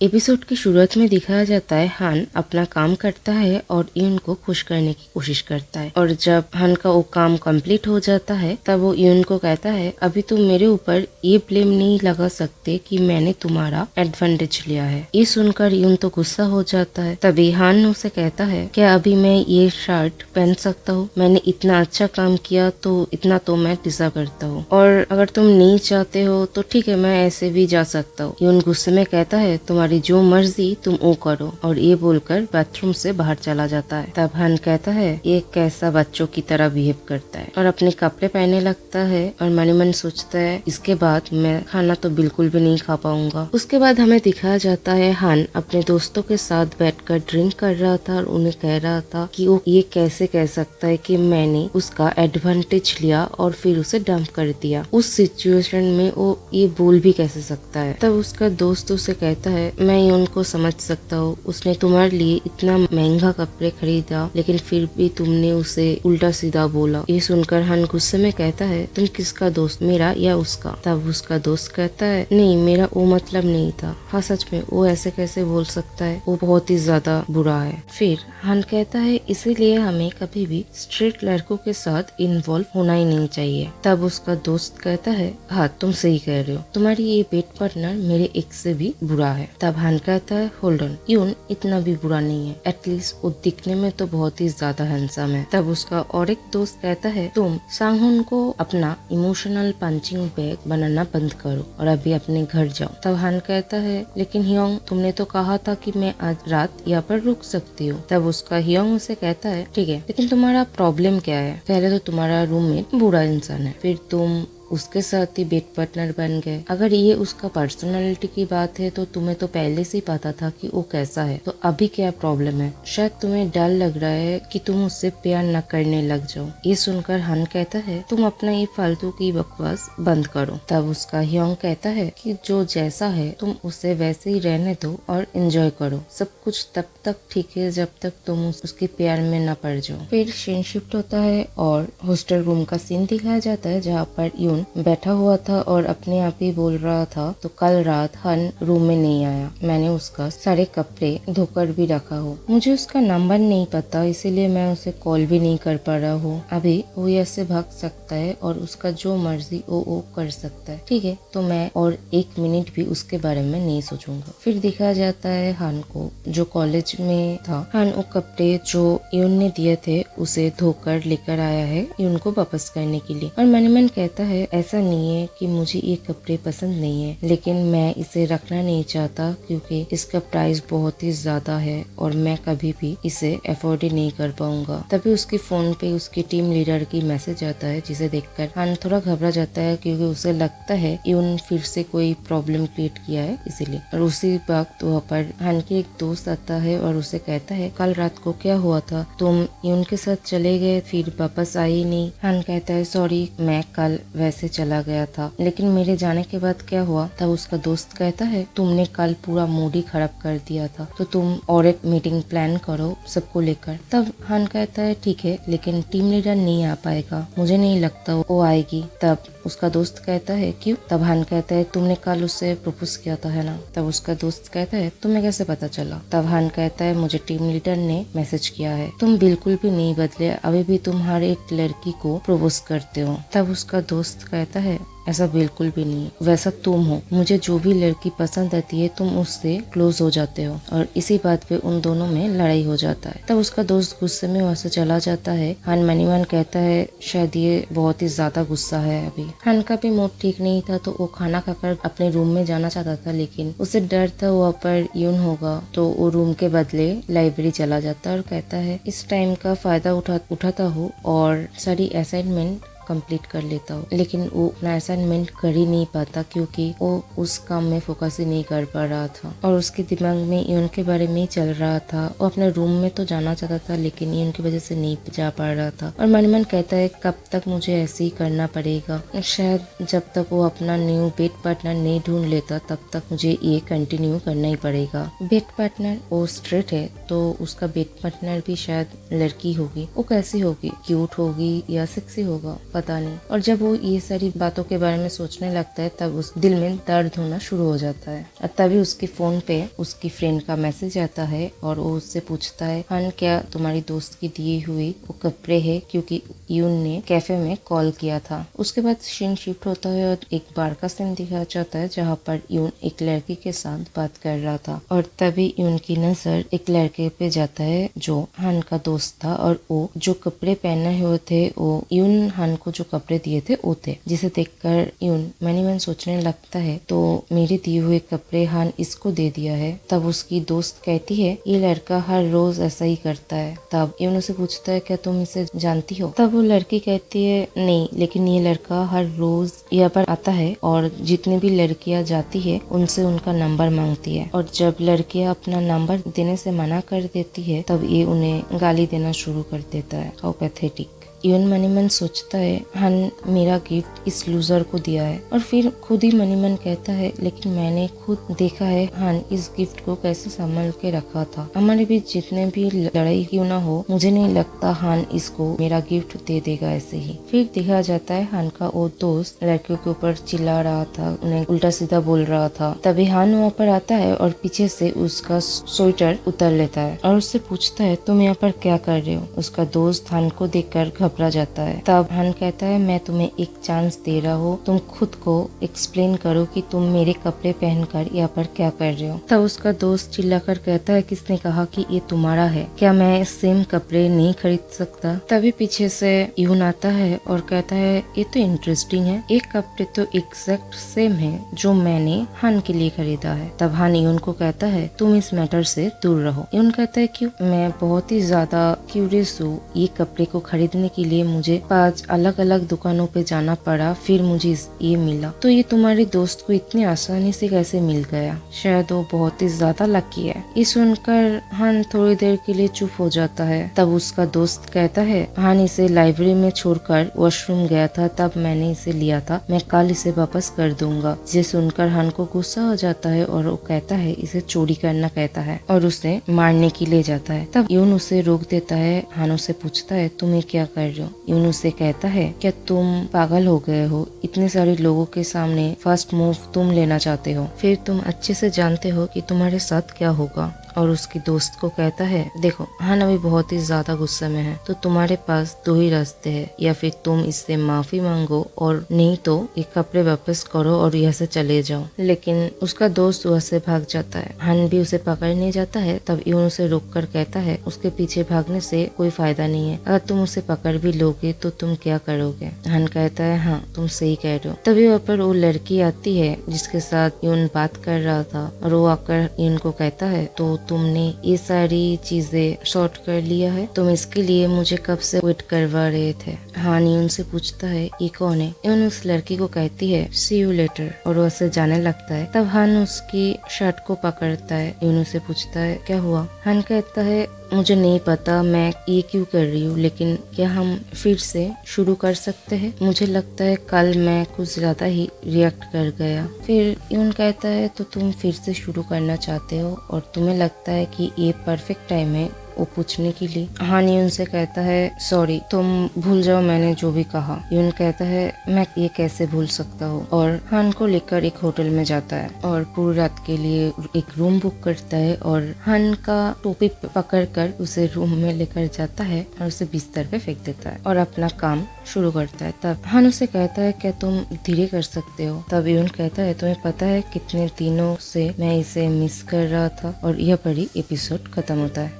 Episode की शुरुआत में दिखाया जाता है हान अपना काम करता है और यून को खुश करने की कोशिश करता है। और जब हान का वो काम कंप्लीट हो जाता है तब वो यून को कहता है अभी तुम मेरे ऊपर ये ब्लेम नहीं लगा सकते कि मैंने तुम्हारा एडवांटेज लिया है। ये सुनकर यून तो गुस्सा हो जाता है। तभी हान उसे कहता है क्या अभी मैं ये शर्ट पहन सकता हूँ? मैंने इतना अच्छा काम किया तो इतना तो मैं डिजर्व करता हूँ, और अगर तुम नहीं चाहते हो तो ठीक है, मैं ऐसे भी जा सकता हूँ। यून गुस्से में कहता है तुम्हारी जो मर्जी तुम वो करो, और ये बोलकर बाथरूम से बाहर चला जाता है। तब हान कहता है ये कैसा बच्चों की तरह बिहेव करता है, और अपने कपड़े पहनने लगता है। और मन ही मन सोचता है इसके बाद मैं खाना तो बिल्कुल भी नहीं खा पाऊंगा। उसके बाद हमें दिखाया जाता है हान अपने दोस्तों के साथ बैठकर ड्रिंक कर रहा था और उन्हें कह रहा था कि वो ये कैसे कह सकता है कि मैंने उसका एडवांटेज लिया और फिर उसे डंप कर दिया। उस सिचुएशन में वो ये बोल भी कैसे सकता है। तब उसका दोस्त उसे कहता है मैं उनको समझ सकता हूँ, उसने तुम्हारे लिए इतना महंगा कपड़े खरीदा लेकिन फिर भी तुमने उसे उल्टा सीधा बोला। ये सुनकर हान गुस्से में कहता है तुम किसका दोस्त, मेरा या उसका? तब उसका दोस्त कहता है नहीं, मेरा वो मतलब नहीं था। हाँ सच में वो ऐसे कैसे बोल सकता है, वो बहुत ही ज्यादा बुरा है। फिर हान कहता है इसीलिए हमें कभी भी स्ट्रेट लड़कों के साथ इन्वॉल्व होना ही नहीं चाहिए। तब उसका दोस्त कहता है हाँ तुम सही कह रहे हो, तुम्हारी ये बेड पार्टनर मेरे एक से भी बुरा है। तब हान कहता है होल्ड ऑन, यून इतना भी बुरा नहीं है, एटलीस्ट वो दिखने में तो बहुत ही ज्यादा हैंडसम है। तब उसका और एक दोस्त कहता है तुम सांगहुन को अपना इमोशनल पंचिंग बैग बनाना बंद करो और अभी अपने घर जाओ। तब हान कहता है लेकिन हियोंग तुमने तो कहा था कि मैं आज रात यहाँ पर रुक सकती हूँ। तब उसका हियोंग उसे कहता है ठीक है, लेकिन तुम्हारा प्रॉब्लम क्या है? पहले तो तुम्हारा रूममेट बुरा इंसान है, फिर तुम उसके साथ ही बेड पार्टनर बन गए। अगर ये उसका पर्सनालिटी की बात है तो तुम्हें तो पहले से ही पता था कि वो कैसा है, तो अभी क्या प्रॉब्लम है? शायद तुम्हें डर लग रहा है कि तुम उससे प्यार न करने लग जाओ। ये सुनकर हान कहता है तुम अपना ये फालतू की बकवास बंद करो। तब उसका ह्योंग कहता है कि जो जैसा है तुम उसे वैसे ही रहने दो और एंजॉय करो, सब कुछ तब तक ठीक है जब तक तुम उसके प्यार में न पड़ जाओ। फिर सीन शिफ्ट होता है और हॉस्टल रूम का सीन दिखाया जाता है जहाँ पर यून बैठा हुआ था और अपने आप ही बोल रहा था तो कल रात हान रूम में नहीं आया, मैंने उसका सारे कपड़े धोकर भी रखा हो, मुझे उसका नंबर नहीं पता इसीलिए मैं उसे कॉल भी नहीं कर पा रहा हूँ। अभी वो ऐसे भाग सकता है और उसका जो मर्जी वो कर सकता है, ठीक है, तो मैं और एक मिनट भी उसके बारे में नहीं सोचूंगा। फिर दिखाया जाता है हान को जो कॉलेज में था। हान वो कपड़े जो यून ने दिए थे उसे धोकर लेकर आया है यून को वापस करने के लिए। और मन कहता है ऐसा नहीं है कि मुझे ये कपड़े पसंद नहीं है, लेकिन मैं इसे रखना नहीं चाहता क्योंकि इसका प्राइस बहुत ही ज्यादा है और मैं कभी भी इसे अफोर्ड ही नहीं कर पाऊंगा। तभी उसके फोन पे उसकी टीम लीडर की मैसेज आता है जिसे देखकर हान थोड़ा घबरा जाता है क्योंकि उसे लगता है यून फिर से कोई प्रॉब्लम क्रिएट किया है इसीलिए। और उसी वक्त वहाँ पर हान के एक दोस्त आता है और उसे कहता है कल रात को क्या हुआ था, तुम यून के साथ चले गए फिर वापस आई ही नहीं। हान कहता है सॉरी, मैं कल वैसे चला गया था, लेकिन मेरे जाने के बाद क्या हुआ? तब उसका दोस्त कहता है तुमने कल पूरा मूड ही खराब कर दिया था, तो तुम और एक मीटिंग प्लान करो सबको लेकर। तब हान कहता है ठीक है, लेकिन टीम लीडर नहीं आ पाएगा, मुझे नहीं लगता वो आएगी। तब उसका दोस्त कहता है क्यों? तब हान कहता है तुमने कल उससे प्रपोज किया था है ना? तब उसका दोस्त कहता है तुम्हें कैसे पता चला? तब हान कहता है मुझे टीम लीडर ने मैसेज किया है, तुम बिल्कुल भी नहीं बदले, अभी भी तुम हर एक लड़की को प्रपोज करते हो। तब उसका दोस्त कहता है ऐसा बिल्कुल भी नहीं, वैसा तुम हो, मुझे जो भी लड़की पसंद आती है तुम उससे क्लोज हो जाते हो। और इसी बात पे उन दोनों में लड़ाई हो जाता है। तब उसका दोस्त गुस्से में वहाँ से चला जाता है। हान मनीमान कहता है शायद ये बहुत ही ज्यादा गुस्सा है अभी। हान का भी मूड ठीक नहीं था तो वो खाना खाकर अपने रूम में जाना चाहता था, लेकिन उसे डर था वहाँ पर यून होगा, तो वो रूम के बदले लाइब्रेरी चला जाता है और कहता है इस टाइम का फायदा उठाता हूँ और सारी असाइनमेंट कंप्लीट कर लेता हूँ। लेकिन वो अपना असाइनमेंट कर ही नहीं पाता क्योंकि वो उस काम में फोकस ही नहीं कर पा रहा था और उसके दिमाग में यून के बारे में ही चल रहा था। वो अपने रूम में तो जाना चाहता था लेकिन यून की वजह से नहीं जा पा रहा था। और मन मन कहता है कब तक मुझे ऐसे ही करना पड़ेगा, शायद जब तक वो अपना न्यू बेड पार्टनर नहीं ढूंढ लेता तब तक मुझे ये कंटिन्यू करना ही पड़ेगा। बेड पार्टनर वो स्ट्रेट है तो उसका बेड पार्टनर भी शायद लड़की होगी। वो कैसी होगी, क्यूट होगी या सेक्सी होगा पता नहीं। और जब वो ये सारी बातों के बारे में सोचने लगता है तब उस दिल में दर्द होना शुरू हो जाता है। और तभी उसके फोन पे उसकी फ्रेंड का मैसेज आता है और वो उससे पूछता है, हान क्या तुम्हारी दोस्त की दिए हुए वो कपड़े है, क्योंकि यून ने कैफे में कॉल किया था। उसके बाद सीन शिफ्ट होता है और एक बार का सीन दिखाया जाता है जहाँ पर यून एक लड़की के साथ बात कर रहा था और तभी यून की नजर एक लड़के पे जाता है जो हान का दोस्त था और वो जो कपड़े पहने हुए थे वो यून हान को जो कपड़े दिए थे वो थे, जिसे देखकर यून मनी मन सोचने लगता है तो मेरे दिए हुए कपड़े हान इसको दे दिया है। तब उसकी दोस्त कहती है ये लड़का हर रोज ऐसा ही करता है। तब यून उसे पूछता है क्या तुम इसे जानती हो? तब वो लड़की कहती है नहीं, लेकिन ये लड़का हर रोज यहाँ पर आता है और जितनी भी लड़कियां जाती है उनसे उनका नंबर मांगती है और जब लड़कियां अपना नंबर देने से मना कर देती है तब ये उन्हें गाली देना शुरू कर देता है। How pathetic. यून मनी मन सोचता है हान मेरा गिफ्ट इस लूजर को दिया है और फिर खुद ही मनी मन कहता है लेकिन मैंने खुद देखा है हान इस गिफ्ट को कैसे संभाल के रखा था। हमारे बीच जितने भी लड़ाई क्यों ना हो, मुझे नहीं लगता हान इसको मेरा गिफ्ट दे देगा ऐसे ही। फिर देखा जाता है हान का वो दोस्त लड़कियों के ऊपर चिल्ला रहा था, उन्हें उल्टा सीधा बोल रहा था। तभी हान वहाँ पर आता है और पीछे से उसका स्वेटर उतार लेता है और उससे पूछता है तुम यहाँ पर क्या कर रहे हो? उसका दोस्त हान को देखकर घबरा जाता है। तब हान कहता है मैं तुम्हें एक चांस दे रहा हूँ, तुम खुद को एक्सप्लेन करो कि तुम मेरे कपड़े पहनकर यहाँ पर क्या कर रहे हो। तब उसका दोस्त चिल्लाकर कहता है किसने कहा कि ये तुम्हारा है? क्या मैं सेम कपड़े नहीं खरीद सकता? तभी पीछे से यून आता है और कहता है ये तो इंटरेस्टिंग है, एक कपड़े तो एग्जैक्ट सेम है जो मैंने हान के लिए खरीदा है। तब हान यून को कहता है तुम इस मैटर से दूर रहो। यून कहता है क्यों? मैं बहुत ही ज्यादा क्यूरियस हूँ, ये कपड़े को खरीदने के लिए मुझे 5 अलग अलग दुकानों पे जाना पड़ा, फिर मुझे ये मिला, तो ये तुम्हारे दोस्त को इतनी आसानी से कैसे मिल गया? शायद वो बहुत ही ज्यादा लकी है। ये सुनकर हान थोड़ी देर के लिए चुप हो जाता है। तब उसका दोस्त कहता है हान इसे लाइब्रेरी में छोड़कर वॉशरूम गया था, तब मैंने इसे लिया था, मैं कल इसे वापस कर दूंगा। जिसे सुनकर हान को गुस्सा हो जाता है और वो कहता है इसे चोरी करना कहता है और उसे मारने के लिए जाता है। तब यून उसे रोक देता है। हान उसे पूछता है तुम्हें क्या कर रहे हो? यून उसे कहता है क्या तुम पागल हो गए हो? इतने सारे लोगों के सामने फर्स्ट मूव तुम लेना चाहते हो, फिर तुम अच्छे से जानते हो कि तुम्हारे साथ क्या होगा। और उसकी दोस्त को कहता है देखो हान अभी बहुत ही ज्यादा गुस्से में है, तो तुम्हारे पास 2 ही रास्ते हैं, या फिर तुम इससे माफी मांगो और नहीं तो ये कपड़े वापस करो और यहाँ से चले जाओ। लेकिन उसका दोस्त वहाँ से भाग जाता है। हान भी उसे पकड़ने जाता है। तब यून उसे रोककर कहता है उसके पीछे भागने से कोई फायदा नहीं है, अगर तुम उसे पकड़ भी लोगे तो तुम क्या करोगे? हान कहता है हाँ तुम सही कह रहे हो। तभी वहाँ पर वो लड़की आती है जिसके साथ यून बात कर रहा था और वो आकर यून को कहता है तो तुमने ये सारी चीजें सॉर्ट कर लिया है, तुम इसके लिए मुझे कब से वेट करवा रहे थे? हान यून से पूछता है ये कौन है? यून उस लड़की को कहती है सी यू लेटर और वो उसे जाने लगता है। तब हान उसकी शर्ट को पकड़ता है। यून उसे पूछता है क्या हुआ? हान कहता है मुझे नहीं पता मैं ये क्यों कर रही हूँ, लेकिन क्या हम फिर से शुरू कर सकते हैं? मुझे लगता है कल मैं कुछ ज्यादा ही रिएक्ट कर गया। फिर यून कहता है तो तुम फिर से शुरू करना चाहते हो और तुम्हें लगता है कि ये परफेक्ट टाइम है वो पूछने के लिए? हान यून से कहता है सॉरी तुम भूल जाओ मैंने जो भी कहा। यून कहता है मैं ये कैसे भूल सकता हूँ, और हान को लेकर एक होटल में जाता है और पूरी रात के लिए एक रूम बुक करता है और हान का टोपी पकड़कर उसे रूम में लेकर जाता है और उसे बिस्तर पे फेंक देता है और अपना काम शुरू करता है। तब हान उसे कहता है क्या तुम धीरे कर सकते हो? तब यून कहता है तुम्हें पता है कितने दिनों से मैं इसे मिस कर रहा था, और यह पर ही एपिसोड खत्म होता है।